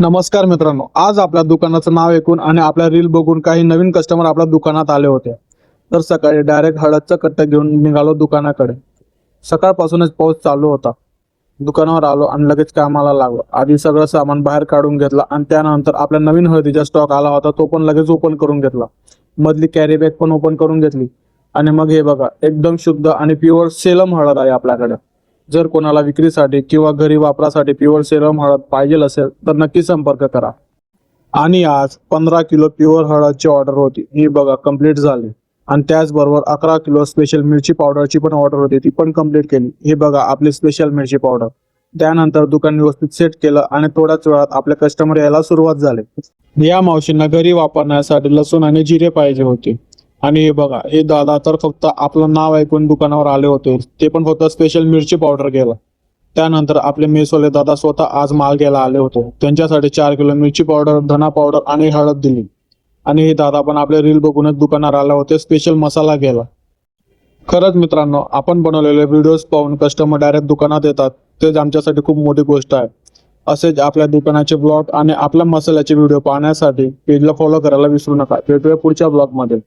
नमस्कार मित्रांनो, आज आपल्या दुकानाचं नाव ऐकून आणि आपल्या रील बघून काही नवीन कस्टमर आपल्या दुकानात आले होते. तर सकाळी डायरेक्ट हळदचा कट्टा घेऊन निघालो दुकानाकडे. सकाळपासूनच पाऊस चालू होता. दुकानावर आलो आणि लगेच कामाला लागलो. आधी सगळं सामान बाहेर काढून घेतलं आणि त्यानंतर आपल्या नवीन हळदीचा स्टॉक आला होता तो पण लगेच ओपन करून घेतला. मधली कॅरी बॅग पण ओपन करून घेतली आणि मग हे बघा, एकदम शुद्ध आणि प्युअर सेलम हळद आहे आपल्याकडे. जर कोणाला विक्रीसाठी किंवा घरी वापरासाठी प्युअर सेलम हळद पाहिजे असेल तर नक्की संपर्क करा. आणि आज 15 किलो प्युअर हळदची ऑर्डर होती, ही बघा कंप्लीट झाली. आणि त्याचबरोबर 11 किलो स्पेशल मिरची पावडरची पण ऑर्डर होती, ती पण कंप्लीट केली. ही बघा आपली स्पेशल मिरची पावडर. त्यानंतर दुकान व्यवस्थित सेट केलं आणि थोड्याच वेळात आपले कस्टमर यायला सुरुवात झाली. या मावशींना घरी वापरण्यासाठी लसूण आणि जिरे पाहिजे होते. आणि हे बघा, हे दादा तर फक्त आपलं नाव ऐकून दुकानावर आले होते, ते पण फक्त स्पेशल मिरची पावडर घ्यायला. त्यानंतर आपले मेसवाले दादा स्वतः आज माल घ्यायला आले होते. त्यांच्यासाठी 4 किलो मिरची पावडर, धना पावडर आणि हळद दिली. आणि हे दादा पण आपले रील बघूनच दुकानावर आले होते स्पेशल मसाला घ्यायला. खरंच मित्रांनो, आपण बनवलेले व्हिडिओज पाहून कस्टमर डायरेक्ट दुकानात येतात, तेच आमच्यासाठी खूप मोठी गोष्ट आहे. असेच आपल्या दुकानाचे ब्लॉग आणि आपल्या मसाल्याचे व्हिडिओ पाहण्यासाठी पेजला फॉलो करायला विसरू नका. भेटूया पुढच्या ब्लॉगमध्ये.